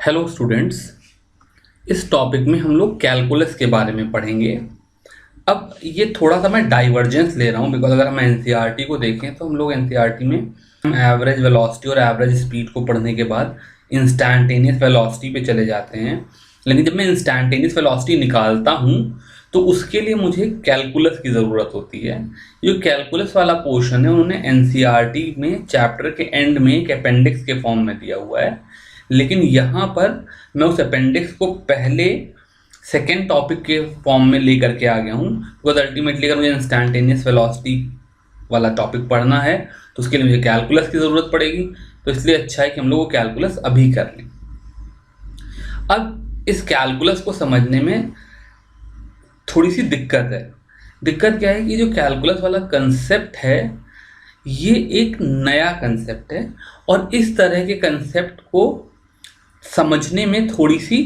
Hello students. इस topic में हम लोग कैलकुलस के बारे में पढ़ेंगे। अब ये थोड़ा सा मैं डाइवर्जेंस ले रहा हूँ बिकॉज अगर हम एनसीईआरटी को देखें तो हम लोग एनसीईआरटी में हम एवरेज वेलोसिटी और एवरेज स्पीड को पढ़ने के बाद इंस्टैंटेनियस वेलोसिटी पे चले जाते हैं। लेकिन जब मैं इंस्टैंटेनियस वेलोसिटी निकालता हूँ तो उसके लिए मुझे कैलकुलस की ज़रूरत होती है। जो कैलकुलस वाला पोर्शन है उन्होंने एनसीईआरटी में चैप्टर के एंड में एक अपेंडिक्स के फॉर्म में दिया हुआ है, लेकिन यहाँ पर मैं उस अपेंडिक्स को पहले सेकेंड टॉपिक के फॉर्म में लेकर के आ गया हूँ बिकॉज अल्टीमेटली अगर मुझे इंस्टैंटेनियस वेलोसिटी वाला टॉपिक पढ़ना है तो उसके लिए मुझे कैलकुलस की ज़रूरत पड़ेगी। तो इसलिए अच्छा है कि हम लोग वो कैलकुलस अभी कर लें। अब इस कैलकुलस को समझने में थोड़ी सी दिक्कत है। दिक्कत क्या है कि जो कैलकुलस वाला कंसेप्ट है ये एक नया कंसेप्ट है और इस तरह के कंसेप्ट को समझने में थोड़ी सी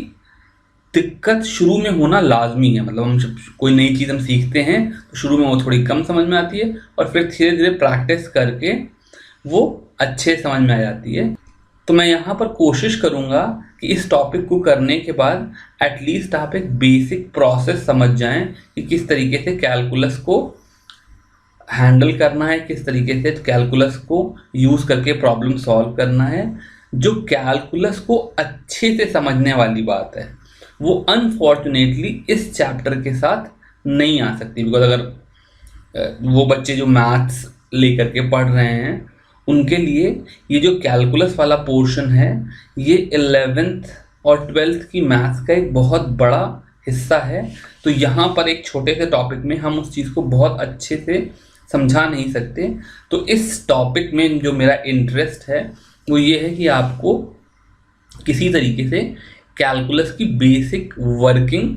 दिक्कत शुरू में होना लाजमी है। मतलब हम जब कोई नई चीज़ हम सीखते हैं तो शुरू में वो थोड़ी कम समझ में आती है और फिर धीरे धीरे प्रैक्टिस करके वो अच्छे समझ में आ जाती है। तो मैं यहाँ पर कोशिश करूँगा कि इस टॉपिक को करने के बाद एटलीस्ट आप एक बेसिक प्रोसेस समझ जाएं कि किस तरीके से कैलकुलस को हैंडल करना है, किस तरीके से कैलकुलस को यूज़ करके प्रॉब्लम सॉल्व करना है। जो कैलकुलस को अच्छे से समझने वाली बात है वो अनफॉर्चुनेटली इस चैप्टर के साथ नहीं आ सकती बिकॉज अगर वो बच्चे जो मैथ्स लेकर के पढ़ रहे हैं उनके लिए ये जो कैलकुलस वाला पोर्शन है ये 11th और 12th की मैथ्स का एक बहुत बड़ा हिस्सा है। तो यहाँ पर एक छोटे से टॉपिक में हम उस चीज़ को बहुत अच्छे से समझा नहीं सकते। तो इस टॉपिक में जो मेरा इंटरेस्ट है वो ये है कि आपको किसी तरीके से कैलकुलस की बेसिक वर्किंग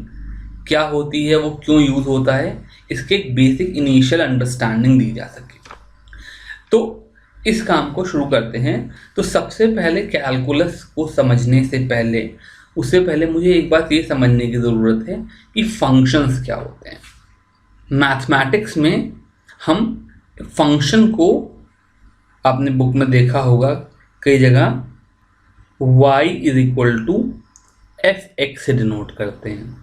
क्या होती है, वो क्यों यूज़ होता है, इसके एक बेसिक इनिशियल अंडरस्टैंडिंग दी जा सके। तो इस काम को शुरू करते हैं। तो सबसे पहले कैलकुलस को समझने से पहले उससे पहले मुझे एक बात ये समझने की ज़रूरत है कि फंक्शंस क्या होते हैं। मैथमेटिक्स में हम फंक्शन को आपने बुक में देखा होगा कई जगह y is equal to f x से डिनोट करते हैं।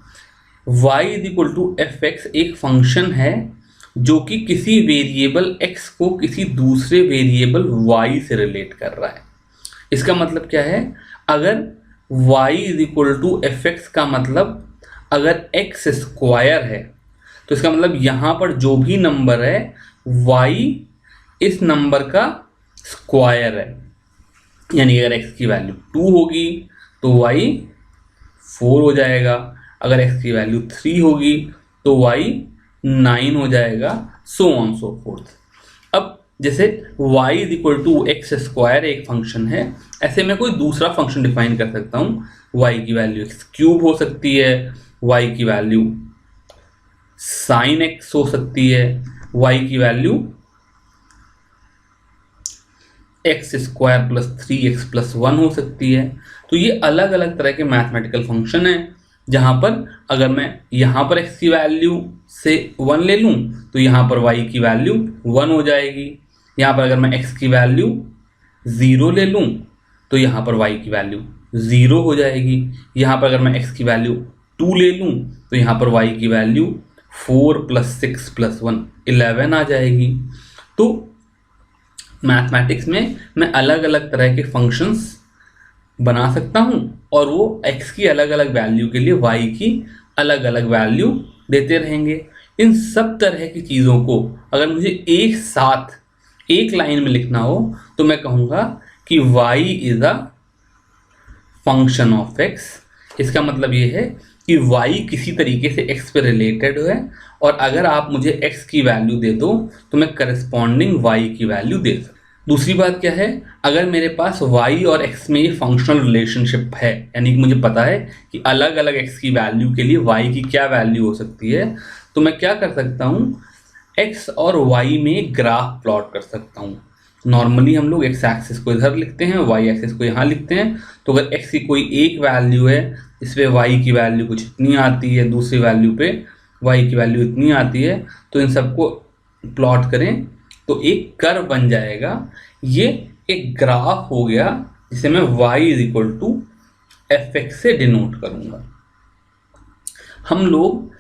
y is equal to f x एक फंक्शन है जो कि किसी वेरिएबल x को किसी दूसरे वेरिएबल y से रिलेट कर रहा है। इसका मतलब क्या है, अगर y is equal to f x का मतलब अगर x स्क्वायर है तो इसका मतलब यहाँ पर जो भी नंबर है y इस नंबर का स्क्वायर है। यानी अगर x की वैल्यू 2 होगी तो y 4 हो जाएगा, अगर x की वैल्यू 3 होगी तो y 9 हो जाएगा, सो ऑन सो फोर्थ। अब जैसे y is equal to x square एक फंक्शन है, ऐसे मैं कोई दूसरा फंक्शन डिफाइन कर सकता हूँ। y की वैल्यू एक्स क्यूब हो सकती है, y की वैल्यू साइन एक्स हो सकती है, y की value x square plus 3x plus 1 हो सकती है। तो ये अलग अलग तरह के मैथमेटिकल फंक्शन हैं जहाँ पर अगर मैं यहाँ पर x की वैल्यू से 1 ले लूँ तो यहाँ पर y की वैल्यू 1 हो जाएगी। यहाँ पर अगर मैं x की वैल्यू 0 ले लूँ तो यहाँ पर y की वैल्यू 0 हो जाएगी। यहाँ पर अगर मैं x की वैल्यू 2 ले लूँ तो यहाँ पर y की वैल्यू 4 प्लस 6 प्लस 1 11 आ जाएगी। तो मैथमेटिक्स में मैं अलग अलग तरह के फंक्शंस बना सकता हूँ और वो x की अलग अलग वैल्यू के लिए y की अलग अलग वैल्यू देते रहेंगे। इन सब तरह की चीज़ों को अगर मुझे एक साथ एक लाइन में लिखना हो तो मैं कहूँगा कि y is a function of x। इसका मतलब ये है कि y किसी तरीके से x पे रिलेटेड है और अगर आप मुझे x की वैल्यू दे दो तो मैं करस्पॉन्डिंग y की वैल्यू दे सकता। दूसरी बात क्या है, अगर मेरे पास y और x में ये फंक्शनल रिलेशनशिप है, यानी कि मुझे पता है कि अलग अलग x की वैल्यू के लिए y की क्या वैल्यू हो सकती है, तो मैं क्या कर सकता हूँ, x और y में ग्राफ प्लॉट कर सकता हूँ। नॉर्मली हम लोग x एक्सिस को इधर लिखते हैं, y एक्सिस को यहाँ लिखते हैं। तो अगर x की कोई एक वैल्यू है इस पर y की वैल्यू कुछ इतनी आती है, दूसरी वैल्यू पे y की वैल्यू इतनी आती है, तो इन सबको प्लॉट करें तो एक कर्व बन जाएगा। ये एक ग्राफ हो गया जिसे मैं y is equal to fx से डिनोट करूंगा। हम लोग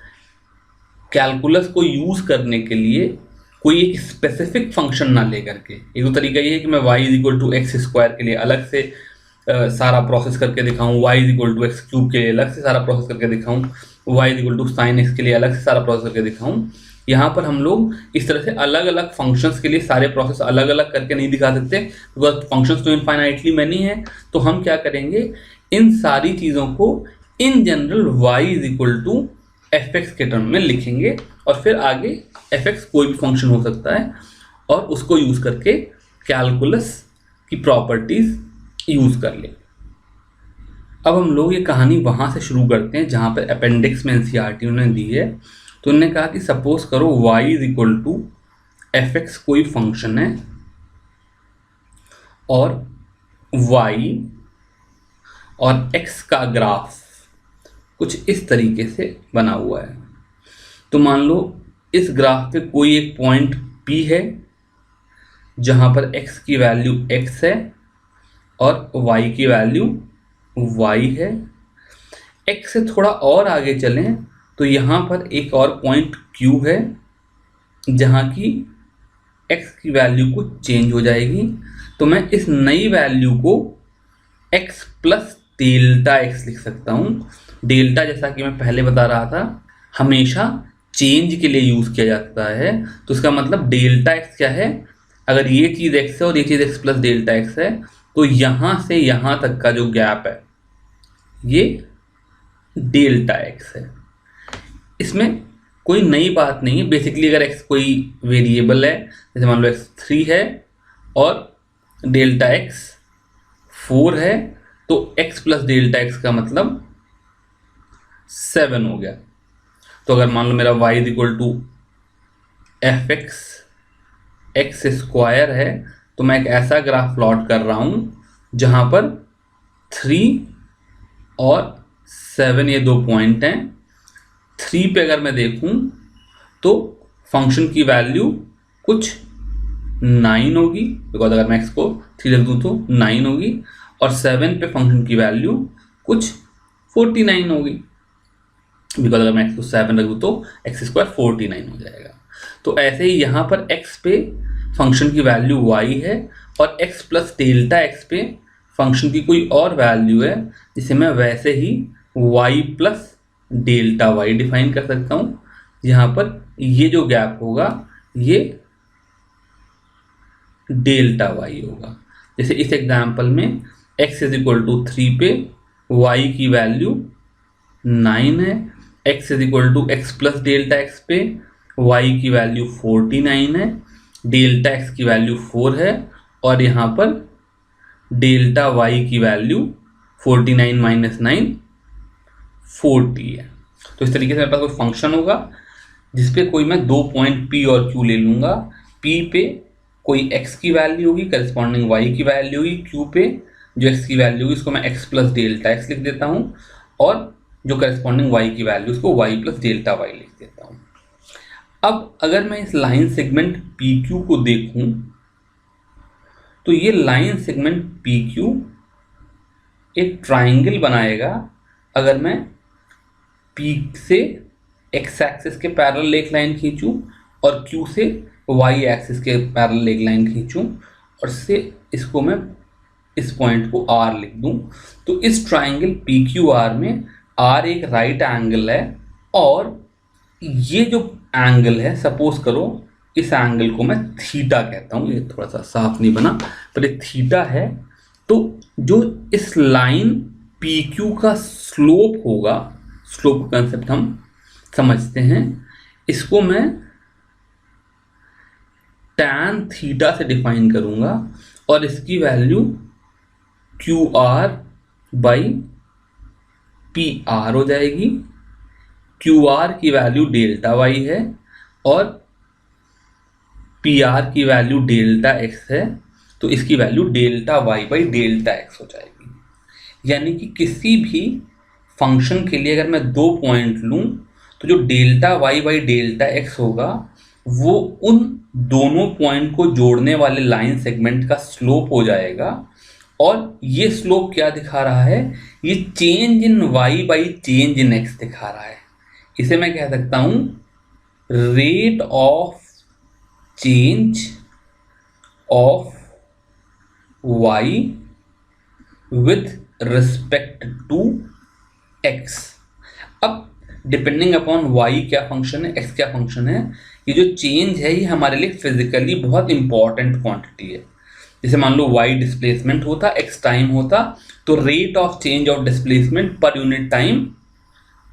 कैलकुलस को यूज करने के लिए कोई एक स्पेसिफिक फंक्शन ना लेकर के, एक तो तरीका ये है कि मैं y is equal to x square के लिए अलग से सारा प्रोसेस करके दिखाऊं, y is equal to x cube के लिए अलग से सारा प्रोसेस करके दिखाऊं, y is equal to sine x के लिए अलग से सारा प्रोसेस करके दिखाऊं। यहाँ पर हम लोग इस तरह से अलग अलग फंक्शंस के लिए सारे प्रोसेस अलग अलग करके नहीं दिखा सकते, बिकॉज फंक्शंस तो इनफाइनाइटली मैनी है। तो हम क्या करेंगे, इन सारी चीज़ों को in general y is equal to f x के टर्म में लिखेंगे, और फिर आगे एफ एक्स कोई भी फंक्शन हो सकता है, और उसको यूज़ करके कैलकुलस की प्रॉपर्टीज यूज़ कर ले। अब हम लोग ये कहानी वहाँ से शुरू करते हैं जहाँ पर अपेंडिक्स में एनसीईआरटी उन्होंने दी है। तो उन्होंने कहा कि सपोज करो y is equal to f x कोई फंक्शन है, और y और x का ग्राफ कुछ इस तरीके से बना हुआ है। तो मान लो इस ग्राफ पे कोई एक पॉइंट P है जहाँ पर x की वैल्यू x है और y की वैल्यू y है। x से थोड़ा और आगे चलें तो यहाँ पर एक और पॉइंट Q है जहाँ की x की वैल्यू को चेंज हो जाएगी। तो मैं इस नई वैल्यू को x प्लस डेल्टा x लिख सकता हूँ। डेल्टा, जैसा कि मैं पहले बता रहा था, हमेशा चेंज के लिए यूज़ किया जाता है। तो इसका मतलब डेल्टा x क्या है, अगर ये चीज़ x है और ये चीज़ x प्लस डेल्टा x है, तो यहाँ से यहाँ तक का जो गैप है ये डेल्टा x है। इसमें कोई नई बात नहीं है। बेसिकली अगर x कोई वेरिएबल है, जैसे मान लो x 3 है और डेल्टा x 4 है, तो x प्लस डेल्टा x का मतलब 7 हो गया। तो अगर मान लो मेरा y is equal to f x x square है, तो मैं एक ऐसा ग्राफ प्लॉट कर रहा हूँ जहाँ पर 3 और 7 ये दो पॉइंट हैं। 3 पे अगर मैं देखूँ तो फंक्शन की वैल्यू कुछ 9 होगी, बिकॉज अगर मैं x को 3 रख दूँ तो 9 होगी, और 7 पे फंक्शन की वैल्यू कुछ 49 होगी, बिकॉज अगर मैं x को 7 रख दूँ तो एक्स स्क्वायर 49 हो जाएगा। तो ऐसे ही यहाँ पर x पे फंक्शन की वैल्यू y है और x प्लस डेल्टा x पे फंक्शन की कोई और वैल्यू है, जिसे मैं वैसे ही y plus delta y define कर सकता हूँ। यहाँ पर ये जो गैप होगा ये डेल्टा y होगा। जैसे इस एग्जाम्पल में x इज इक्वल टू 3 पे y की वैल्यू 9 है, x is equal to x plus delta x पे y की वैल्यू 49 है, डेल्टा x की वैल्यू 4 है, और यहाँ पर डेल्टा y की वैल्यू 49 माइनस 9 40 है। तो इस तरीके से मेरे पास कोई फंक्शन होगा जिसपे कोई मैं दो पॉइंट P और Q ले लूँगा। P पे कोई x की वैल्यू होगी, करस्पॉन्डिंग y की वैल्यू होगी। Q पे जो x की वैल्यू होगी इसको मैं x प्लस डेल्टा x लिख देता हूँ, और जो करस्पॉन्डिंग y की वैल्यू उसको y प्लस डेल्टा y लिख देता हूँ। अब अगर मैं इस लाइन सेगमेंट PQ को देखूं तो ये लाइन सेगमेंट PQ एक ट्राइंगल बनाएगा। अगर मैं P से x एक्सिस के पैरेलल एक लाइन खींचूं और Q से y एक्सिस के पैरेलल एक लाइन खींचूं और से इसको मैं इस पॉइंट को R लिख दूं, तो इस ट्राइंगल PQR में R एक राइट एंगल है, और ये जो एंगल है, सपोज करो इस एंगल को मैं थीटा कहता हूँ, ये थोड़ा सा साफ नहीं बना पर ये थीटा है। तो जो इस लाइन PQ का स्लोप होगा, स्लोप कंसेप्ट हम समझते हैं, इसको मैं tan थीटा से डिफाइन करूँगा, और इसकी वैल्यू QR बाई PR हो जाएगी। QR की वैल्यू डेल्टा y है और PR की वैल्यू डेल्टा x है, तो इसकी value delta y by delta x हो जाएगी। यानी कि किसी भी फंक्शन के लिए अगर मैं दो पॉइंट लूँ तो जो delta y by delta x होगा वो उन दोनों पॉइंट को जोड़ने वाले लाइन सेगमेंट का स्लोप हो जाएगा, और ये स्लोप क्या दिखा रहा है, ये change in y by change in x दिखा रहा है। इसे मैं कह सकता हूं rate of change of y with respect to x. अब डिपेंडिंग अपॉन वाई क्या फंक्शन है, एक्स क्या फंक्शन है, ये जो चेंज है ये हमारे लिए फिजिकली बहुत इंपॉर्टेंट क्वांटिटी है। जैसे मान लो वाई डिस्प्लेसमेंट होता, एक्स टाइम होता, तो rate of change of displacement पर यूनिट टाइम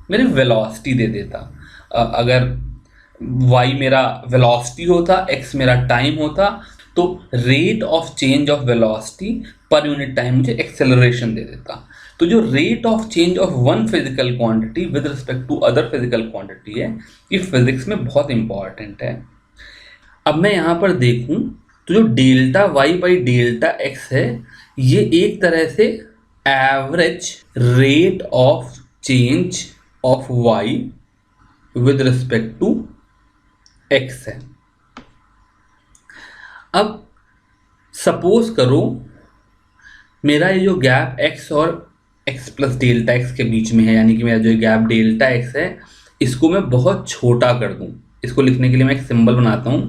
मेरे वेलोसिटी दे देता। अगर y मेरा वेलोसिटी होता, x मेरा टाइम होता, तो rate of change of velocity पर यूनिट टाइम मुझे एक्सेलरेशन दे देता। तो जो rate of change of one physical quantity with respect to other physical quantity है, ये फिजिक्स में बहुत इंपॉर्टेंट है। अब मैं यहाँ पर देखूँ तो जो delta y by delta x है, ये एक तरह से average rate of change of y with respect to x है। अब सपोज करो मेरा ये जो गैप x और x प्लस डेल्टा एक्स के बीच में है, यानी कि मेरा जो गैप डेल्टा एक्स है, इसको मैं बहुत छोटा कर दूं। इसको लिखने के लिए मैं एक सिंबल बनाता हूं।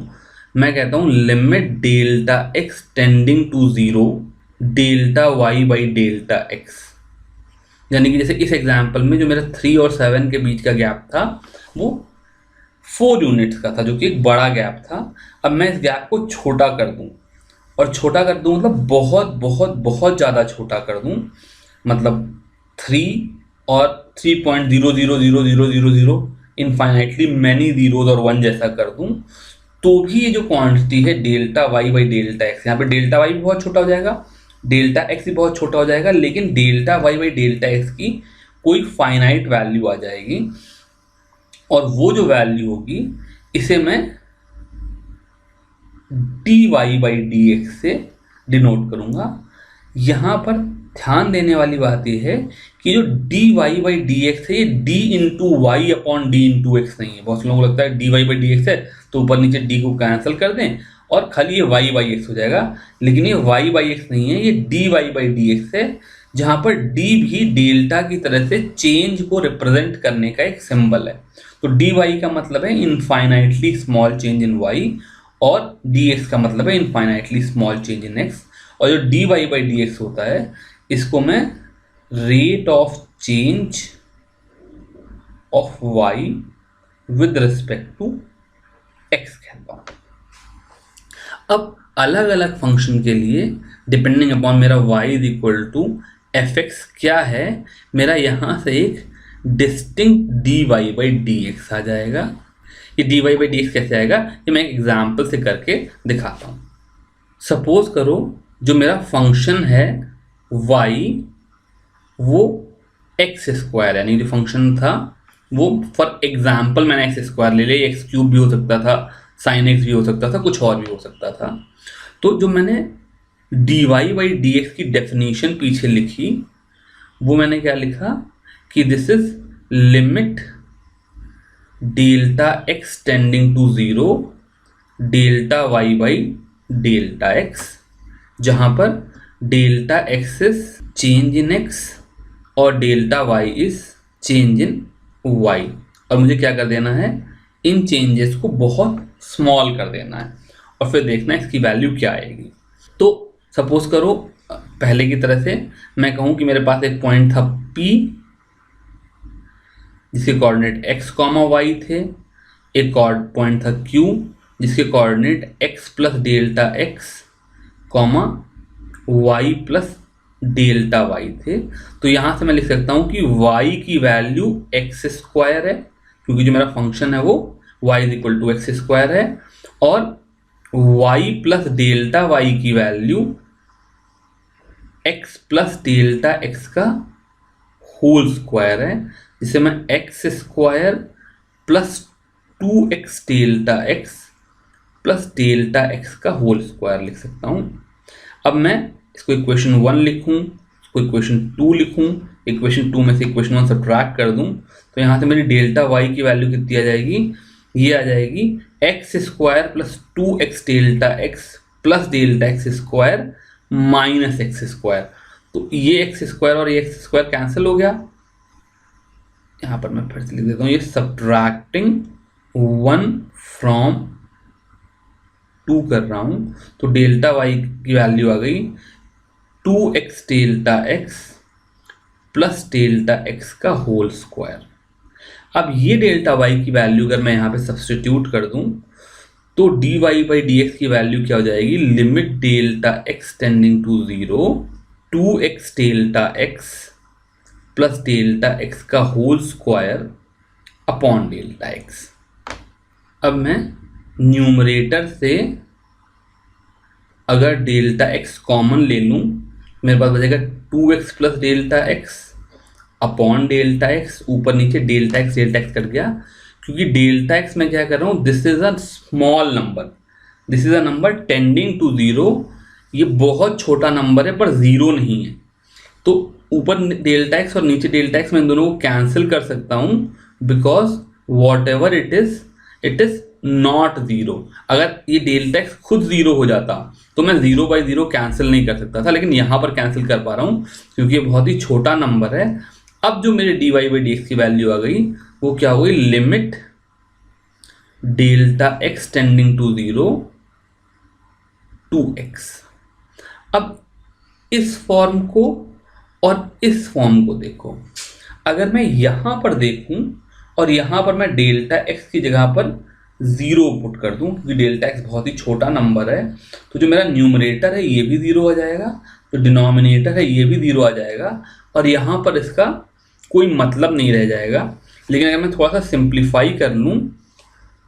मैं कहता हूं limit delta x tending to 0 delta y by delta x. यानी कि जैसे इस एग्जाम्पल में जो मेरा 3 और 7 के बीच का गैप था वो 4 यूनिट्स का था, जो कि एक बड़ा गैप था। अब मैं इस गैप को छोटा कर दूं, और छोटा कर दूं मतलब बहुत बहुत बहुत ज़्यादा छोटा कर दूं, मतलब 3 और 3.00000 इनफाइनाइटली मैनी जीरोज और 1 जैसा कर दूं, तो भी ये जो क्वांटिटी है delta y by delta x, यहाँ पे डेल्टा वाई भी बहुत छोटा हो जाएगा, डेल्टा एक्स भी बहुत छोटा हो जाएगा, लेकिन delta y by delta x की कोई फाइनाइट वैल्यू आ जाएगी, और वो जो वैल्यू होगी इसे मैं d y by d x से डिनोट करूंगा। यहाँ पर ध्यान देने वाली बात यह है कि जो d y by d x है, ये d into y upon d into x नहीं है। बहुत लोगों को लगता है d y by d x है तो ऊपर नीचे डी को कैंसिल कर दें और खाली ये वाई बाई एक्स हो जाएगा, लेकिन ये वाई बाई एक्स नहीं है, ये d y by d x है, जहाँ पर डी भी डेल्टा की तरह से चेंज को रिप्रेजेंट करने का एक सिंबल है। तो डी वाई का मतलब है infinitely small change in y, और डी एक्स का मतलब है infinitely small change in x. और जो d y by d x होता है, इसको मैं rate of change of y with respect to x कहता हूं। अब अलग अलग फंक्शन के लिए डिपेंडिंग अपॉन मेरा y is equal to f x क्या है, मेरा यहाँ से एक distinct d y by d x आ जाएगा। ये d y by d x कैसे आएगा, ये मैं एक एग्जाम्पल से करके दिखाता हूँ। सपोज करो जो मेरा फंक्शन है y, वो एक्स स्क्वायर, यानी जो फंक्शन था वो फॉर एग्जाम्पल मैंने एक्स स्क्वायर ले लिया, एक्स क्यूब भी हो सकता था, साइन एक्स भी हो सकता था, कुछ और भी हो सकता था। तो जो मैंने d y by d x की डेफिनेशन पीछे लिखी, वो मैंने क्या लिखा कि this is limit delta x tending to 0 delta y by delta x, जहाँ पर delta x is change in x और delta y is change in y. और मुझे क्या कर देना है, इन चेंजेस को बहुत स्मॉल कर देना है और फिर देखना है इसकी वैल्यू क्या आएगी। तो सपोज करो पहले की तरह से मैं कहूँ कि मेरे पास एक पॉइंट था P जिसके कोऑर्डिनेट x कॉमा वाई थे, एक पॉइंट था Q जिसके coordinate x plus delta x comma y plus delta y थे। तो यहाँ से मैं लिख सकता हूँ कि y की वैल्यू एक्स स्क्वायर है, क्योंकि जो मेरा फंक्शन है वो y is equal to x square है, और y प्लस डेल्टा वाई की वैल्यू x प्लस डेल्टा एक्स का होल स्क्वायर है, जिसे मैं x square plus 2x delta x plus delta x का होल स्क्वायर लिख सकता हूँ। अब मैं इसको इक्वेशन 1 लिखूँ, इसको इक्वेशन 2 लिखूँ, इक्वेशन 2 में से इक्वेशन 1 सब्ट्रैक्ट कर दूँ, तो यहाँ से मेरी डेल्टा वाई की वैल्यू कितनी आ जाएगी, ये आ जाएगी x square plus 2x delta x plus delta x square minus x square. तो ये एक्स स्क्वायर और ये एक्स स्क्वायर कैंसिल हो गया। यहां पर मैं फिर से लिख देता हूं, ये सब्ट्रैक्टिंग 1 फ्रॉम 2 कर रहा हूं, तो डेल्टा वाई की वैल्यू आ गई 2x delta x plus delta x का होल स्क्वायर। अब ये डेल्टा वाई की वैल्यू अगर मैं यहाँ पे सब्सटीट्यूट कर दूं तो dy बाई डी एक्स की वैल्यू क्या हो जाएगी, limit delta x tending to 0 2x delta x plus delta x का whole square upon delta x. अब मैं न्यूमरेटर से अगर डेल्टा एक्स कॉमन ले लूं, मेरे पास बचेगा 2x plus delta x upon delta x, ऊपर नीचे डेल्टा एक्स कट गया, क्योंकि डेल्टा एक्स मैं क्या कर रहा हूँ, this is a small number, this is a number tending to 0, ये बहुत छोटा नंबर है पर 0 नहीं है, तो ऊपर डेल्टा एक्स और नीचे डेल्टा एक्स मैं इन दोनों को कैंसिल कर सकता हूँ, because what ever it is not 0। अगर ये डेल्टा एक्स खुद 0 हो जाता तो मैं 0 बाई 0 कैंसिल नहीं कर सकता था, लेकिन यहाँ पर कैंसिल कर पा रहा हूँ क्योंकि ये बहुत ही छोटा नंबर है। अब जो मेरे dy बाई डी एक्स की वैल्यू आ गई वो क्या हो गई, limit delta x tending to 0 2x। अब इस फॉर्म को और इस फॉर्म को देखो, अगर मैं यहां पर देखूं और यहां पर मैं डेल्टा एक्स की जगह पर 0 पुट कर दूं, क्योंकि डेल्टा एक्स बहुत ही छोटा नंबर है, तो जो मेरा न्यूमरेटर है ये भी 0 आ जाएगा, जो डिनोमिनेटर है ये भी 0 आ जाएगा, और यहां पर इसका कोई मतलब नहीं रह जाएगा। लेकिन अगर मैं थोड़ा सा सिंप्लीफाई कर लूं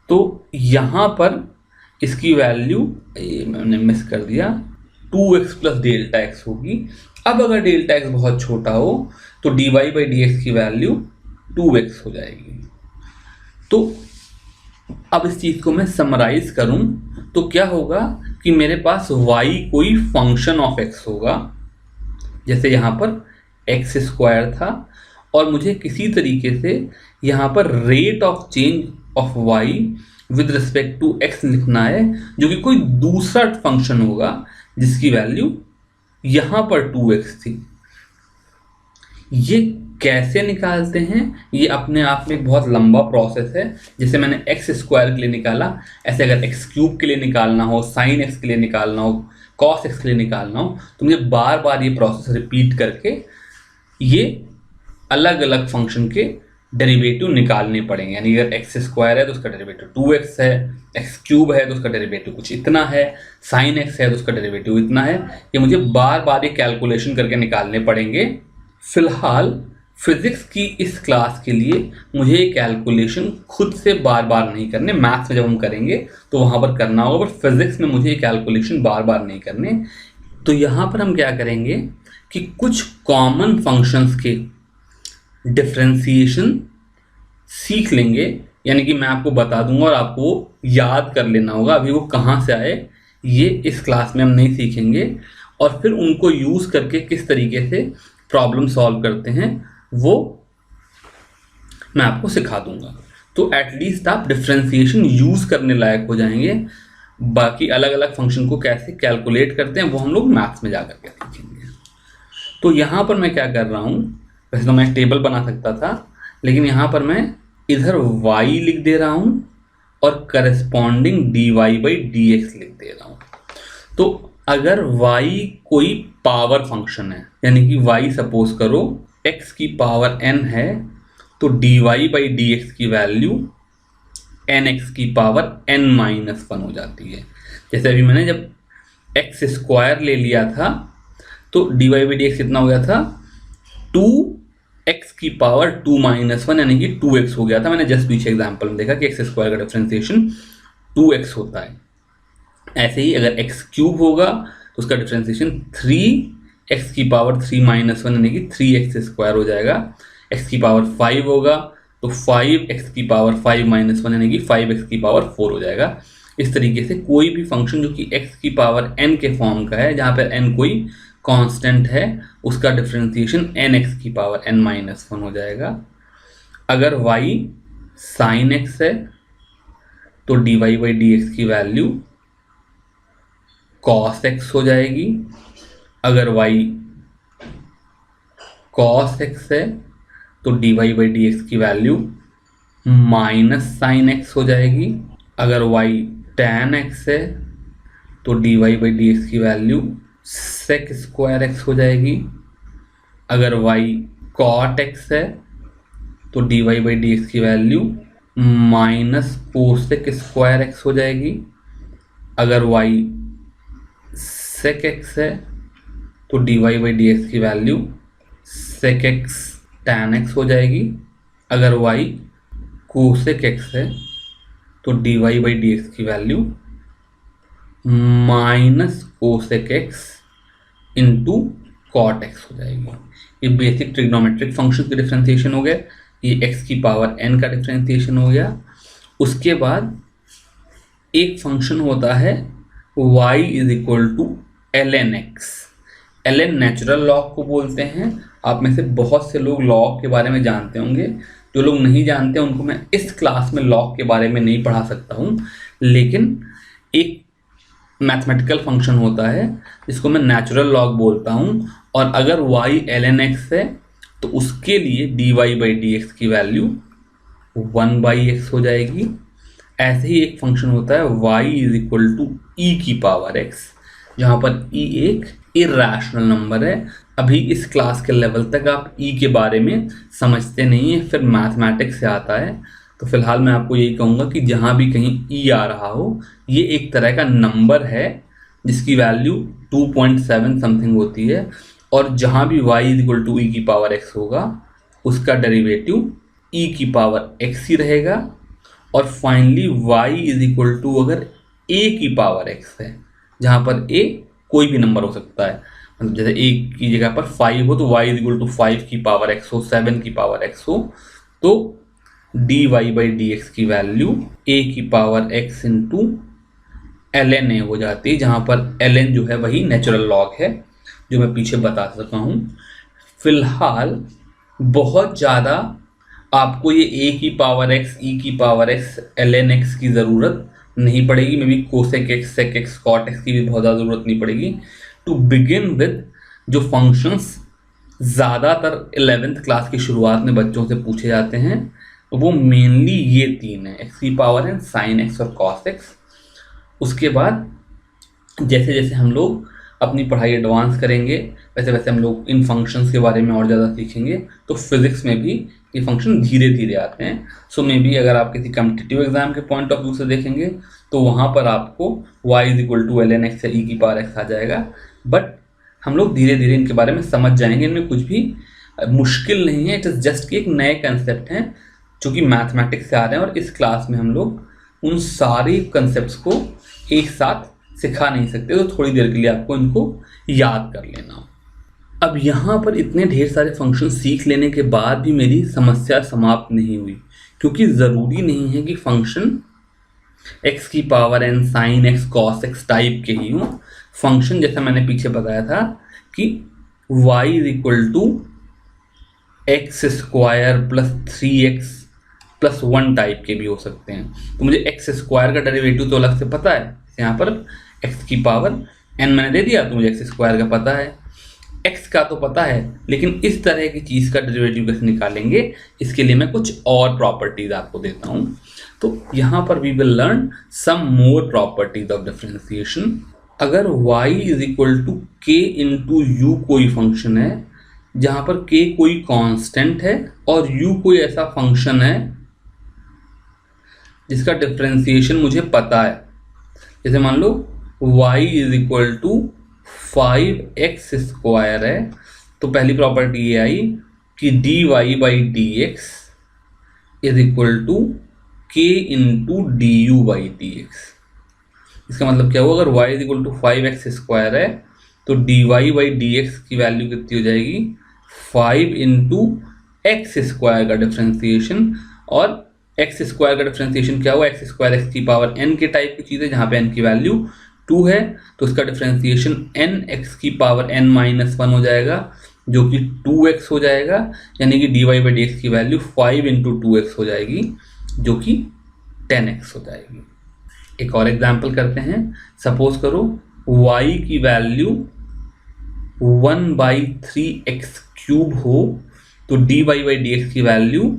तो यहां पर इसकी वैल्यू, ये मैंने मिस कर दिया, 2x प्लस डेल्टा एक्स होगी। अब अगर डेल्टा एक्स बहुत छोटा हो तो dy बाई डी एक्स की वैल्यू 2x हो जाएगी। तो अब इस चीज को मैं समराइज करूं तो क्या होगा कि मेरे पास y कोई फंक्शन ऑफ x होगा, जैसे यहां पर एक्स स्क्वायर था, और मुझे किसी तरीके से यहाँ पर rate of change of y with respect to x लिखना है, जो कि कोई दूसरा फंक्शन होगा जिसकी वैल्यू यहाँ पर 2x थी। ये कैसे निकालते हैं, ये अपने आप में एक बहुत लंबा प्रोसेस है। जैसे मैंने एक्स स्क्वायर के लिए निकाला, ऐसे अगर एक्स क्यूब के लिए निकालना हो, साइन एक्स के लिए निकालना हो, कॉस एक्स के लिए निकालना हो, तो मुझे बार बार ये प्रोसेस रिपीट करके ये अलग अलग फंक्शन के डेरिवेटिव निकालने पड़ेंगे। यानी अगर एक्स स्क्वायर है तो उसका डेरिवेटिव 2x है, एक्स क्यूब है तो उसका डेरिवेटिव कुछ इतना है, साइन एक्स है तो उसका डेरिवेटिव इतना है। ये मुझे बार बार ये कैलकुलेशन करके निकालने पड़ेंगे। फिलहाल फिजिक्स की इस क्लास के लिए मुझे ये कैलकुलेशन खुद से बार बार नहीं करने, मैथ्स में जब हम करेंगे तो वहाँ पर करना होगा, पर फिजिक्स में मुझे ये कैलकुलेशन बार बार नहीं करने। तो यहाँ पर हम क्या करेंगे कि कुछ कॉमन फंक्शंस के डिफरेंशिएशन सीख लेंगे, यानी कि मैं आपको बता दूंगा और आपको याद कर लेना होगा। अभी वो कहाँ से आए ये इस क्लास में हम नहीं सीखेंगे, और फिर उनको यूज़ करके किस तरीके से प्रॉब्लम सॉल्व करते हैं वो मैं आपको सिखा दूंगा। तो एटलीस्ट आप डिफरेंशिएशन यूज़ करने लायक हो जाएंगे। बाकी अलग अलग फंक्शन को कैसे कैलकुलेट करते हैं वो हम लोग मैथ्स में जा करके सीखेंगे। तो यहाँ पर मैं क्या कर रहा हूँ, वैसे तो मैं एक टेबल बना सकता था, लेकिन यहाँ पर मैं इधर y लिख दे रहा हूँ और corresponding dy by d x लिख दे रहा हूँ। तो अगर y कोई पावर फंक्शन है, यानी कि y सपोज करो x की पावर n है, तो dy बाई डी एक्स की वैल्यू nx की पावर n माइनस 1 हो जाती है। जैसे अभी मैंने जब x स्क्वायर ले लिया था तो dy बाई डी एक्स कितना हो गया था, 2x की पावर 2 माइनस 1, यानी कि 2x हो गया था। मैंने जस्ट पीछे एग्जाम्पल में देखा कि एक्स स्क्वायर का डिफरेंशिएशन 2x होता है। ऐसे ही अगर x क्यूब होगा तो उसका डिफरेंशिएशन 3x की पावर 3 माइनस 1, यानी कि 3x स्क्वायर हो जाएगा। x की पावर 5 होगा तो 5x की पावर 5 माइनस 1, यानी कि 5x की पावर 4 हो जाएगा। इस तरीके से कोई भी फंक्शन जो कि x की पावर n के फॉर्म का है, जहाँ पर n कोई कांस्टेंट है, उसका डिफरेंशिएशन nx की पावर n माइनस 1 हो जाएगा। अगर y साइन x है तो dy बाई डी एक्स की वैल्यू cos x हो जाएगी। अगर y cos x है तो dy बाई डी एक्स की वैल्यू माइनस साइन x हो जाएगी। अगर y tan x है तो dy बाई डी एक्स की वैल्यू sec स्क्वायर x हो जाएगी। अगर y cot x है तो dy बाई डी एक्स की value minus cosec square x हो जाएगी। अगर y sec x है तो dy बाई डी एक्स की value sec x tan x हो जाएगी। अगर y cosec x है तो dy बाई डी एक्स की value minus cosec x into cot x हो जाएगी। ये बेसिक ट्रिग्नोमेट्रिक फंक्शन का डिफरेंशिएशन हो गया। ये x की पावर n का डिफरेंशिएशन हो गया। उसके बाद एक फंक्शन होता है y is equal to ln x। ln natural log को बोलते हैं। आप में से बहुत से लोग लॉग के बारे में जानते होंगे। जो लोग नहीं जानते उनको मैं इस क्लास में लॉग के बारे में नहीं पढ़ा सकता हूँ, लेकिन एक मैथमेटिकल फंक्शन होता है जिसको मैं नेचुरल लॉग बोलता हूँ, और अगर y ln x है तो उसके लिए dy बाई डी एक्स की वैल्यू 1 बाई एक्स हो जाएगी। ऐसे ही एक फंक्शन होता है y is equal to e की पावर x, जहाँ पर e एक इर्रेशनल नंबर है। अभी इस क्लास के लेवल तक आप e के बारे में समझते नहीं है, फिर मैथमेटिक्स से आता है। तो फिलहाल मैं आपको यही कहूँगा कि जहाँ भी कहीं e आ रहा हो, ये एक तरह का नंबर है जिसकी वैल्यू 2.7 समथिंग होती है, और जहाँ भी y is equal to e की पावर x होगा उसका डेरिवेटिव e की पावर x ही रहेगा। और finally y is equal to अगर a की पावर x है, जहाँ पर a कोई भी नंबर हो सकता है, मतलब जैसे a की जगह पर 5 हो तो y इज इक्वल टू 5 की पावर x हो, 7 की पावर x हो, तो dy बाई डी एक्स की वैल्यू a की power x into ln a हो जाती है, जहाँ पर ln जो है वही नेचुरल लॉग है जो मैं पीछे बता सका हूँ। फिलहाल बहुत ज़्यादा आपको ये a की पावर x, e की पावर x, ln x की ज़रूरत नहीं पड़ेगी। May be cosec x, sec x, cot x की भी बहुत ज़्यादा ज़रूरत नहीं पड़ेगी। टू बिगिन विद जो फंक्शंस ज़्यादातर 11th क्लास की शुरुआत में बच्चों से पूछे जाते हैं वो मेनली ये तीन है, x की पावर n, साइन x और cos x। उसके बाद जैसे जैसे हम लोग अपनी पढ़ाई एडवांस करेंगे वैसे वैसे हम लोग इन फंक्शंस के बारे में और ज़्यादा सीखेंगे। तो फिज़िक्स में भी ये फंक्शन धीरे धीरे आते हैं। सो मे बी अगर आप किसी कम्पिटिटिव एग्जाम के पॉइंट ऑफ व्यू से देखेंगे तो वहाँ पर आपको y is equal to ln x या e की पावर x आ जाएगा। बट हम लोग धीरे धीरे इनके बारे में समझ जाएंगे। इनमें कुछ भी मुश्किल नहीं है, इट इज़ जस्ट कि एक नए कंसेप्ट हैं जो कि मैथमेटिक्स से आ रहे हैं, और इस क्लास में हम लोग उन सारे कंसेप्ट्स को एक साथ सिखा नहीं सकते, तो थोड़ी देर के लिए आपको इनको याद कर लेना। अब यहाँ पर इतने ढेर सारे फंक्शन सीख लेने के बाद भी मेरी समस्या समाप्त नहीं हुई, क्योंकि ज़रूरी नहीं है कि फंक्शन x की power n, sine x, cos x type के ही हों। फंक्शन जैसा मैंने पीछे बताया था कि y is equal to x square plus 3x plus 1 type के भी हो सकते हैं। तो मुझे एक्स स्क्वायर का डेरिवेटिव तो अलग से पता है, यहाँ पर x की पावर n मैंने दे दिया तो मुझे एक्स स्क्वायर का पता है, x का तो पता है, लेकिन इस तरह की चीज़ का डेरिवेटिव कैसे निकालेंगे इसके लिए मैं कुछ और प्रॉपर्टीज आपको देता हूँ। तो यहाँ पर we will learn some more properties of differentiation. अगर y is equal to k into u कोई फंक्शन है जहाँ पर k कोई कांस्टेंट है और u कोई ऐसा फंक्शन है जिसका डिफरेंशिएशन मुझे पता है, जैसे मान लो y is equal to 5x square है, तो पहली प्रॉपर्टी ये आई कि dy by d x is equal to k into d u by d x. इसका मतलब क्या हुआ, अगर y is equal to 5x square है तो dy बाई डी एक्स की वैल्यू कितनी हो जाएगी, 5 इंटू एक्स स्क्वायर का डिफरेंशिएशन। और एक्स स्क्वायर का डिफरेंशिएशन क्या हुआ, एक्स स्क्वायर एक्स की पावर n के टाइप की चीज़ है, जहाँ पे n की वैल्यू 2 है, तो इसका डिफरेंशिएशन n एक्स की पावर n माइनस 1 हो जाएगा जो कि 2x हो जाएगा, यानी कि dy बाई डी एक्स की वैल्यू 5 इंटू 2x हो जाएगी जो कि 10x हो जाएगी। एक और एग्जाम्पल करते हैं। सपोज करो y की वैल्यू 1/3x³ हो तो dy/dx की वैल्यू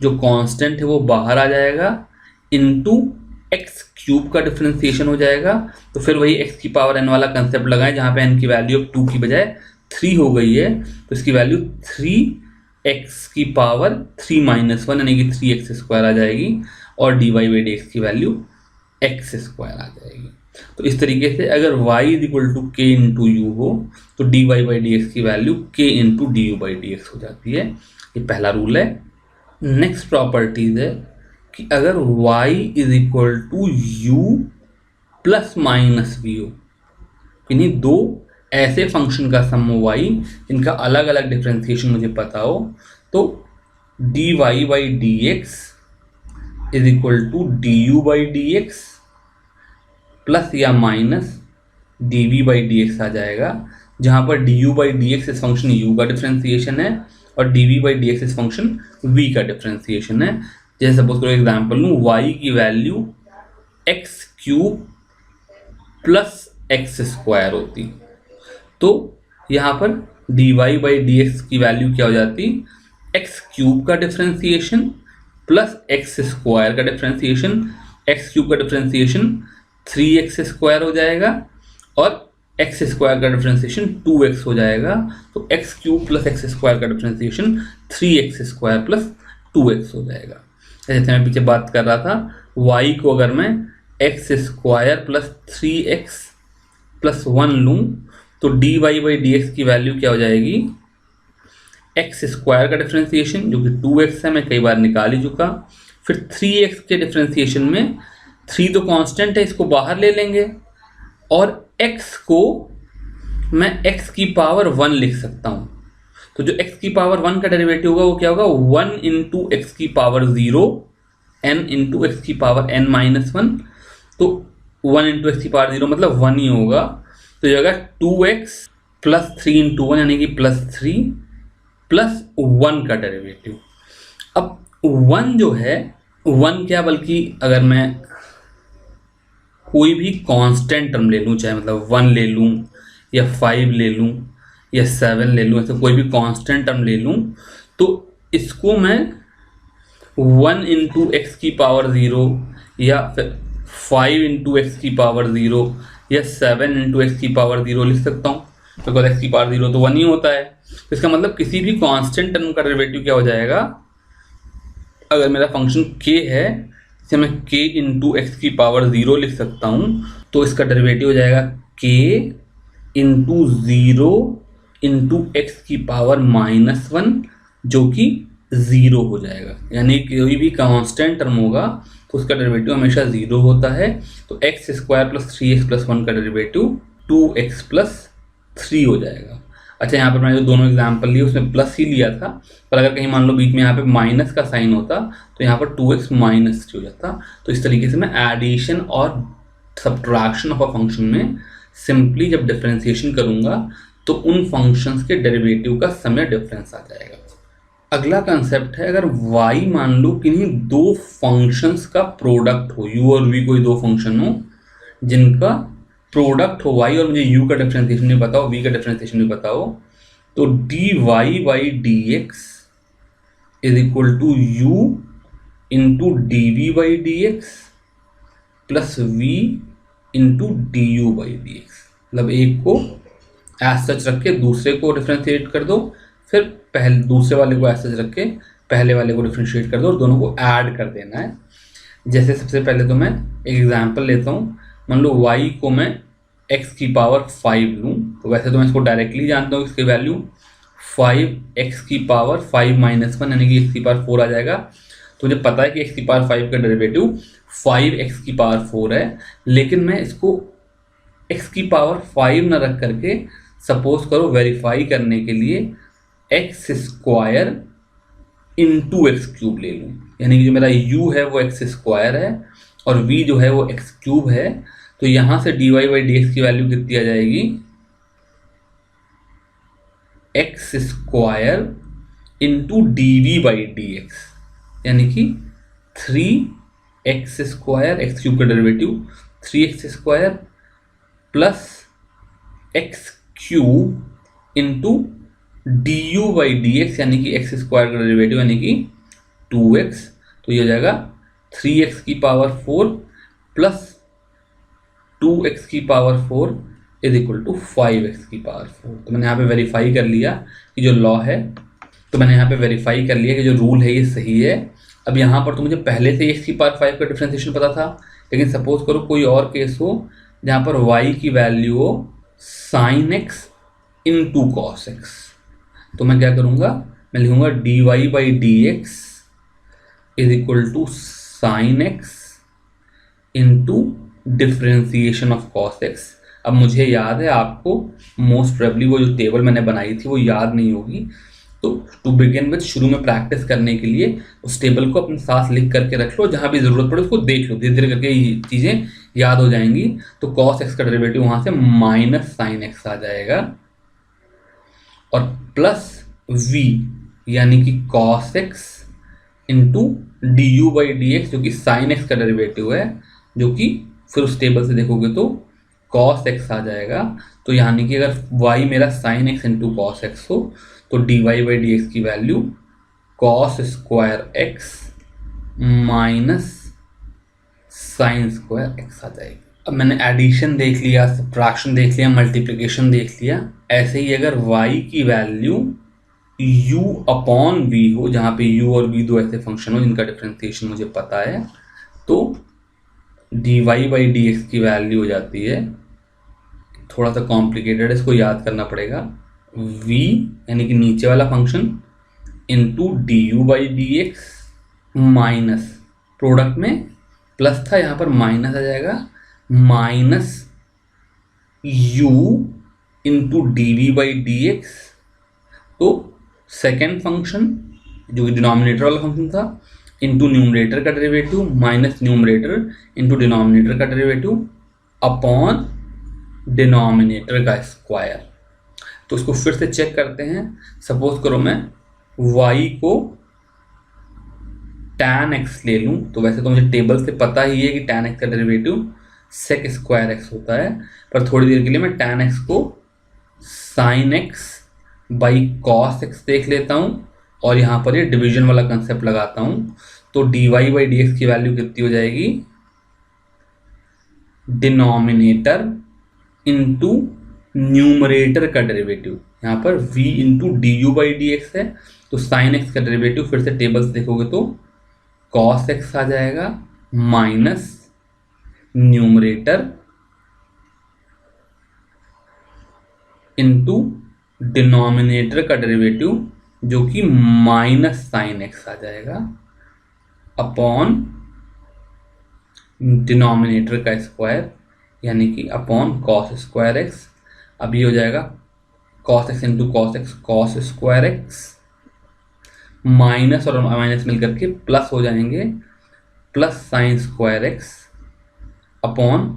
जो कांस्टेंट है वो बाहर आ जाएगा, इनटू x³ का डिफरेंशिएशन हो जाएगा। तो फिर वही x की पावर n वाला कंसेप्ट लगाएं, जहां पे n की वैल्यू अब 2 की बजाय 3 हो गई है, तो इसकी वैल्यू 3x की पावर 3 - 1 यानी कि 3x² आ जाएगी, और dy/dx की वैल्यू x² आ जाएगी। तो इस तरीके से अगर y = k × u हो तो dy/dx की वैल्यू k × du/dx हो जाती है। ये पहला रूल है। नेक्स्ट प्रॉपर्टीज है कि अगर y = u ± v हो, यानी दो ऐसे फंक्शन का सम y इनका अलग अलग डिफरेंशिएशन मुझे पता हो, तो dy/dx = du/dx प्लस या माइनस dv/dx आ जाएगा, जहां पर du/dx इस फंक्शन u का डिफरेंशिएशन है और dv/dx इस फंक्शन v का डिफरेंशिएशन है। जैसे सपोज करो एग्जांपल लूँ, y की वैल्यू x³ + x² होती, तो यहाँ पर dy/dx की वैल्यू क्या हो जाती, x³ का डिफरेंशिएशन प्लस x² का डिफरेंशिएशन। x³ का डिफरेंशिएशन 3x² हो जाएगा और x² का डिफरेंशिएशन 2x हो जाएगा, तो x³ + x² का डिफरेंशिएशन 3x² + 2x हो जाएगा। जैसे मैं पीछे बात कर रहा था, y को अगर मैं x² + 3x + 1 लूँ तो dy/dx की वैल्यू क्या हो जाएगी, x² का डिफरेंशिएशन जो कि 2x है, मैं कई बार निकाल ही चुका, फिर 3x के डिफरेंशिएशन में 3 तो कांस्टेंट है, इसको बाहर ले लेंगे, और x को मैं x की पावर 1 लिख सकता हूँ। तो जो x की पावर 1 का डेरिवेटिव होगा वो क्या होगा, 1 × x की पावर 0 n × x की पावर n - 1, तो 1 × x की पावर 0 मतलब 1 ही होगा, तो ये होगा 2x + 3 × 1 यानी कि +3 प्लस 1 का डेरिवेटिव। अब 1 जो है, 1 क्या बल्कि अगर मैं कोई भी कांस्टेंट टर्म ले लूँ, चाहे मतलब 1 ले लूँ या 5 ले लूँ या 7 ले लूँ, ऐसे कोई भी कांस्टेंट टर्म ले लूँ, तो इसको मैं 1 × x की पावर 0 या फिर 5 × x की पावर 0 या 7 × x की पावर 0 लिख सकता हूँ, बिकॉज x की पावर 0 तो 1 ही होता है। तो इसका मतलब किसी भी कांस्टेंट टर्म का डेरिवेटिव क्या हो जाएगा, अगर मेरा फंक्शन k है, इसे मैं k × x की पावर 0 लिख सकता हूँ, तो इसका डेरिवेटिव हो जाएगा k × 0 × x की पावर -1 जो कि 0 हो जाएगा। यानी कोई भी कांस्टेंट टर्म होगा तो उसका डेरिवेटिव हमेशा 0 होता है। तो x² + 3x + 1 का डेरिवेटिव 2x + 3 हो जाएगा। अच्छा, यहाँ पर मैंने जो दोनों एग्जाम्पल लिए उसमें प्लस ही लिया था, पर अगर कहीं मान लो बीच में यहाँ पे माइनस का साइन होता तो यहाँ पर 2x - 3 हो जाता। तो इस तरीके से मैं एडिशन और सब्ट्रैक्शन ऑफ अ फंक्शन में सिंपली जब डिफरेंशिएशन करूंगा तो उन फंक्शंस के डेरिवेटिव का समय डिफरेंस आ जाएगा। अगला कंसेप्ट है, अगर y मान लो किन्हीं दो फंक्शंस का प्रोडक्ट हो, u और v कोई दो फंक्शन हो जिनका प्रोडक्ट हो y, और मुझे u का डिफरेंशिएशन नहीं पता हो, v का डिफरेंशिएशन नहीं पता हो, तो dy/dx = u × dv/dx plus v × du/dx। मतलब एक को एज सच रख के दूसरे को डिफरेंशिएट कर दो, फिर पहले दूसरे वाले को एज सच रख के पहले वाले को डिफरेंशिएट कर दो और दोनों को ऐड कर देना है। जैसे सबसे पहले तो मैं एक एग्जांपल लेता हूँ, मान लो y को मैं x की पावर 5 लूँ, तो वैसे तो मैं इसको डायरेक्टली जानता हूँ, इसकी वैल्यू 5x की पावर 5 - 1 यानी कि x की पावर 4 आ जाएगा। तो मुझे पता है कि x की पावर 5 का डेरिवेटिव 5x की पावर 4 है, लेकिन मैं इसको x की पावर 5 न रख करके सपोज करो वेरीफाई करने के लिए x² × x³ ले लूँ, यानी कि जो मेरा u है वो x² है और v जो है वो x³ है। तो यहाँ से dy/dx की वैल्यू कितनी आ जाएगी, x² × dv/dx, यानी कि 3x² x³ का derivative 3x² plus x³ cube into d u by d x, यानी कि एक्स स्क्वायर का डेरिवेटिव यानी कि 2x, तो ये हो जाएगा 3x की पावर 4 प्लस 2x की power 4 is equal to 5x की पावर 4। तो मैंने यहाँ पे वेरीफाई कर लिया कि जो लॉ है, तो मैंने यहाँ पे वेरीफाई कर लिया कि जो रूल है ये सही है। अब यहाँ पर तो मुझे पहले से x की पावर 5 का डिफ्रेंसिएशन पता था, लेकिन सपोज करो कोई और केस हो जहाँ पर y की वैल्यू हो sine x into cos x, तो मैं क्या करूँगा, मैं लिखूँगा d y by d x is equal to sine x into differentiation of cos x. अब मुझे याद है, आपको मोस्ट प्रोबेबली वो जो टेबल मैंने बनाई थी वो याद नहीं होगी, तो टू बिगिन विद शुरू में प्रैक्टिस करने के लिए उस टेबल को अपने साथ लिख करके रख लो, जहाँ भी ज़रूरत पड़े उसको देख लो, धीरे धीरे करके ये चीज़ें याद हो जाएंगी। तो कॉस एक्स का डेरिवेटिव वहाँ से माइनस साइन एक्स आ जाएगा और प्लस v यानी कि cos x into d u by d x, जो कि साइन एक्स का डेरिवेटिव है, जो कि फिर उस टेबल से देखोगे तो कॉस एक्स आ जाएगा। तो यानी कि अगर y मेरा sine x into cos x हो तो d y by d x की value cos square x minus sine square x आ जाएगी। अब मैंने एडिशन देख लिया, सब्ट्रैक्शन देख लिया, मल्टीप्लिकेशन देख लिया। ऐसे ही अगर y की वैल्यू u अपॉन v हो, जहाँ पे u और v दो ऐसे फंक्शन हो जिनका डिफरेंशिएशन मुझे पता है, तो dy बाई डी एक्स की वैल्यू हो जाती है, थोड़ा सा कॉम्प्लिकेटेड है, इसको याद करना पड़ेगा, v यानी कि नीचे वाला function into d u by d x minus, product में प्लस था यहाँ पर माइनस आ जाएगा, minus u into d v by d x. तो सेकेंड फंक्शन जो कि डिनोमिनेटर वाला फंक्शन था इंटू न्यूमरेटर का derivative minus numerator into denominator का डेरिवेटिव अपॉन डिनोमिनेटर का स्क्वायर। तो उसको फिर से चेक करते हैं। सपोज करो मैं y को tan x ले लूँ, तो वैसे तो मुझे टेबल से पता ही है कि tan x का डेरिवेटिव sec स्क्वायर x होता है, पर थोड़ी देर के लिए मैं tan x को sin x by cos x देख लेता हूँ और यहाँ पर ये डिवीजन वाला कंसेप्ट लगाता हूँ। तो d y by d x की वैल्यू कितनी हो जाएगी, डिनोमिनेटर इंटू न्यूमरेटर का डेरिवेटिव, यहाँ पर v into d u by d x है, तो साइन एक्स का डेरिवेटिव फिर से टेबल से देखोगे तो कॉस एक्स आ जाएगा माइनस न्यूमरेटर इंटू डिनोमिनेटर का डेरिवेटिव जो कि माइनस साइन एक्स आ जाएगा अपॉन डिनोमिनेटर का स्क्वायर यानी कि अपॉन कॉस स्क्वायर एक्स। अब ये हो जाएगा cos x into cos x, cos square x, minus और माइनस मिल करके प्लस हो जाएंगे, plus sign square x upon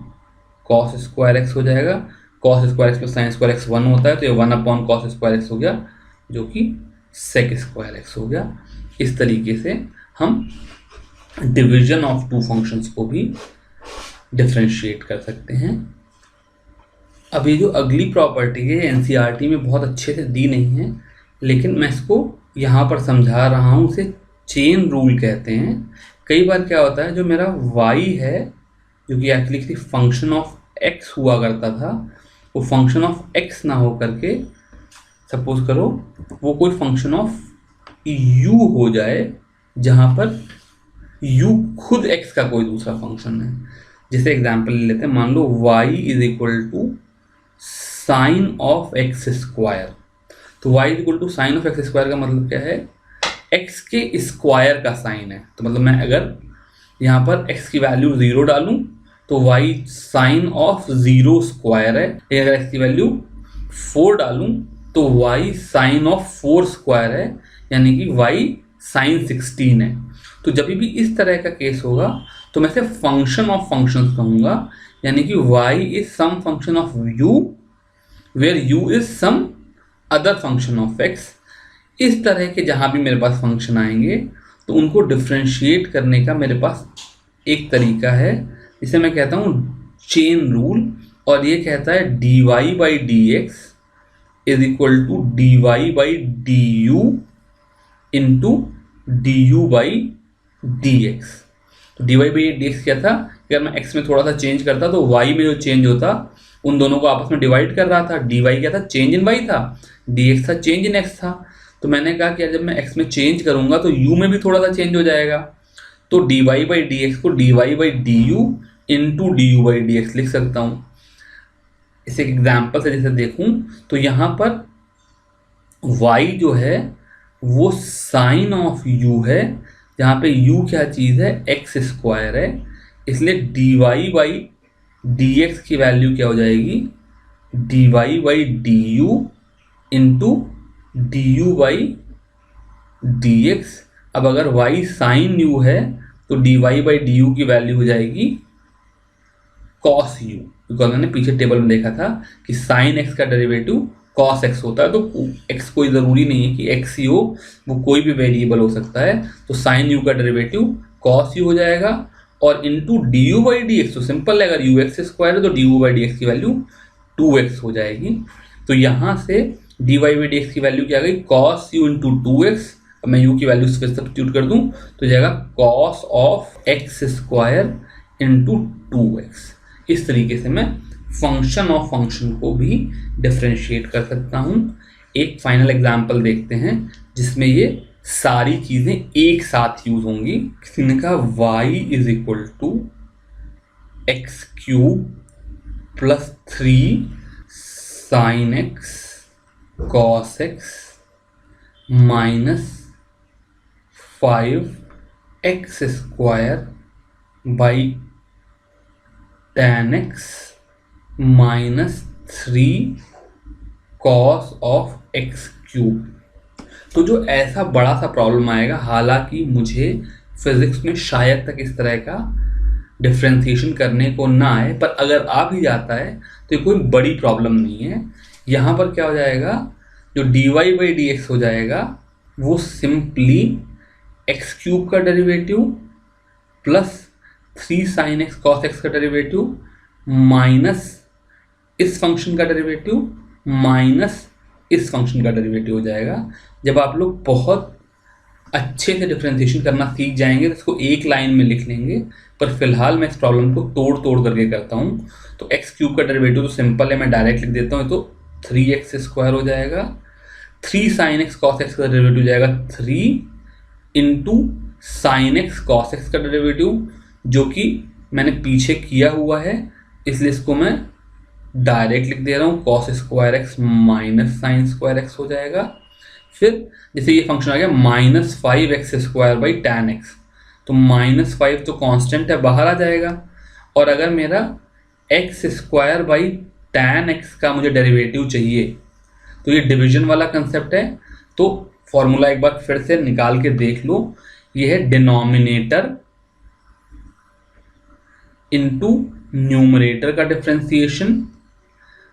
cos square x हो जाएगा। Cos square x plus sign square x 1 होता है, तो ये 1 अपॉन कॉस स्क्वायर एक्स हो गया जो कि सेक स्क्वायर एक्स हो गया। इस तरीके से हम डिवीजन ऑफ टू फंक्शंस को भी डिफ्रेंशिएट कर सकते हैं। अभी जो अगली प्रॉपर्टी है एनसीईआरटी में बहुत अच्छे से दी नहीं है, लेकिन मैं इसको यहाँ पर समझा रहा हूँ। उसे चेन रूल कहते हैं। कई बार क्या होता है, जो मेरा y है जो कि एक्चुअली किसी फंक्शन ऑफ x हुआ करता था, वो फंक्शन ऑफ x ना हो करके सपोज करो वो कोई फंक्शन ऑफ u हो जाए, जहाँ पर u खुद x का कोई दूसरा फंक्शन है। जैसे एग्जांपल ले लेते हैं, मान लो y is equal to sine of x square. तो y is equal to sine of x square का मतलब क्या है, x के स्क्वायर का साइन है। तो मतलब मैं अगर यहाँ पर x की वैल्यू 0 डालूं तो y साइन ऑफ 0 स्क्वायर है, अगर x की वैल्यू 4 डालूं तो y साइन ऑफ 4 स्क्वायर है, यानी कि y साइन 16 है। तो जब भी इस तरह का केस होगा तो मैं इसे फंक्शन ऑफ फंक्शंस कहूँगा, यानी कि y is some function of u where u is some other function of x। इस तरह के जहाँ भी मेरे पास फंक्शन आएंगे तो उनको डिफ्रेंशिएट करने का मेरे पास एक तरीका है, जिसे मैं कहता हूँ चेन रूल, और ये कहता है dy by d x is equal to d y by d u into d u by d x. तो d y by d x क्या था, अगर मैं एक्स में थोड़ा सा चेंज करता तो वाई में जो चेंज होता उन दोनों को आपस में डिवाइड कर रहा था। डी वाई क्या था, चेंज इन वाई था, डी एक्स था, चेंज इन एक्स था। तो मैंने कहा कि जब मैं एक्स में चेंज करूंगा तो यू में भी थोड़ा सा चेंज हो जाएगा। तो d y by d x को d y by d u into d u by d x लिख सकता हूँ। इसे एक एग्जाम्पल से जैसे देखूं तो यहाँ पर y जो है वो साइन ऑफ u है, जहाँ पे u क्या चीज़ है, एक्स स्क्वायर है। इसलिए d y by d x की वैल्यू क्या हो जाएगी, d y by d u into d u by d x. अब अगर y साइन u है तो d y by d u की वैल्यू हो जाएगी कॉस u, बिकॉज मैंने पीछे टेबल में देखा था कि साइन x का डेरिवेटिव कॉस x होता है। तो x कोई ज़रूरी नहीं है कि x ही हो, वो कोई भी वेरिएबल हो सकता है। तो साइन u का डेरिवेटिव कॉस u हो जाएगा और into d u by d x. तो सिंपल है, अगर यू एक्स स्क्वायर है तो d u by d x की वैल्यू 2x हो जाएगी। तो यहाँ से d y by d x की वैल्यू क्या आ गई, कॉस u इंटू 2x। अब मैं u की वैल्यू सब्स्टिट्यूट कर दूँ तो जाएगा cos of x square into 2x। इस तरीके से मैं फंक्शन ऑफ फंक्शन को भी डिफरेंशिएट कर सकता हूँ। एक फाइनल एग्जांपल देखते हैं जिसमें ये सारी चीज़ें एक साथ यूज होंगी। किसी ने कहा y is equal to x cube plus 3 sine x cos x minus 5 x square by tan x minus 3 cos of x cube. तो जो ऐसा बड़ा सा प्रॉब्लम आएगा, हालांकि मुझे फिजिक्स में शायद तक इस तरह का डिफ्रेंसिएशन करने को ना आए, पर अगर आ भी जाता है तो ये कोई बड़ी प्रॉब्लम नहीं है। यहाँ पर क्या हो जाएगा, जो d y by d x हो जाएगा वो सिंपली एक्स क्यूब का derivative plus 3 sine x cos x का डेरिवेटिव माइनस इस फंक्शन का डेरिवेटिव माइनस इस फंक्शन का डेरिवेटिव हो जाएगा। जब आप लोग बहुत अच्छे से डिफ्रेंसिएशन करना सीख जाएंगे तो इसको एक लाइन में लिख लेंगे, पर फिलहाल मैं इस प्रॉब्लम को तोड़ तोड़ करके करता हूँ। तो एक्स क्यूब का डेरिवेटिव तो सिंपल है, मैं डायरेक्ट लिख देता हूँ। तो 3x स्क्वायर हो जाएगा, 3 साइन एक्स कॉस एक्स का डेरिवेटिव हो जाएगा 3 into sine x cos x का डेरिवेटिव, जो कि मैंने पीछे किया हुआ है, इसलिए इसको मैं डायरेक्ट लिख दे रहा हूँ। Cos square x minus sine square x हो जाएगा। फिर जैसे ये फंक्शन आ गया minus 5x square by tan x, तो माइनस 5 तो कांस्टेंट है, बाहर आ जाएगा। और अगर मेरा x square by tan x का मुझे डेरिवेटिव चाहिए तो ये डिवीजन वाला कंसेप्ट है। तो फॉर्मूला एक बार फिर से निकाल के देख लो, ये है डिनोमिनेटर इनटू न्यूमरेटर का differentiation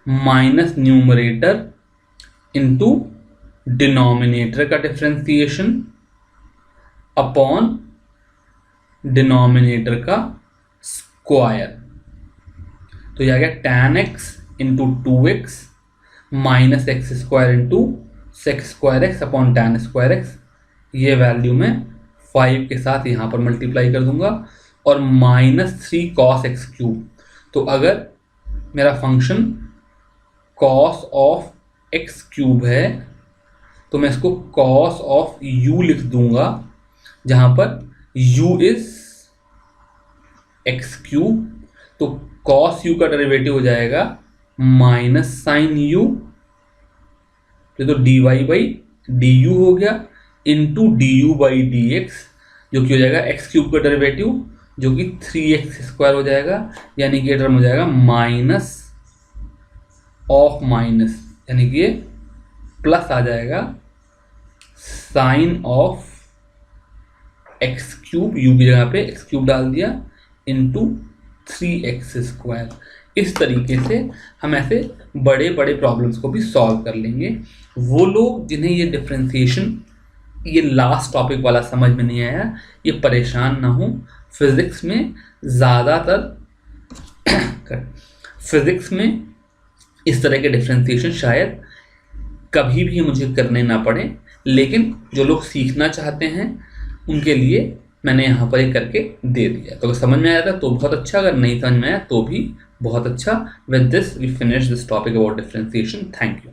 minus numerator into denominator का डिफरेंशिएशन अपॉन डिनोमिनेटर का स्क्वायर। तो यह आ गया tan x into 2x minus x square into sex square x upon tan square x. ये वैल्यू मैं 5 के साथ यहाँ पर मल्टीप्लाई कर दूंगा और माइनस 3 कॉस एक्स क्यूब। तो अगर मेरा function cos of x cube है तो मैं इसको कॉस ऑफ u लिख दूंगा, जहाँ पर u इज एक्स क्यूब। तो कॉस u का डेरिवेटिव हो जाएगा माइनस साइन u, तो d y by d u हो गया into d u by d x, जो कि हो जाएगा एक्स क्यूब का डेरिवेटिव जो कि 3x स्क्वायर हो जाएगा, यानी कि ये टर्म हो जाएगा माइनस ऑफ माइनस, यानी कि ये प्लस आ जाएगा sine of x cube, u की जगह पे एक्स क्यूब डाल दिया इंटू 3x स्क्वायर। इस तरीके से हम ऐसे बड़े बड़े प्रॉब्लम्स को भी सॉल्व कर लेंगे। वो लोग जिन्हें ये डिफरेंशिएशन, ये लास्ट टॉपिक वाला समझ में नहीं आया, ये परेशान ना हो। फिजिक्स में ज़्यादातर फिजिक्स में इस तरह के डिफरेंशिएशन शायद कभी भी मुझे करने ना पड़े, लेकिन जो लोग सीखना चाहते हैं उनके लिए मैंने यहाँ पर ये करके दे दिया। तो अगर समझ में आया था तो बहुत अच्छा, अगर नहीं समझ में आया तो भी बहुत अच्छा। With this we finish this topic about differentiation. Thank you.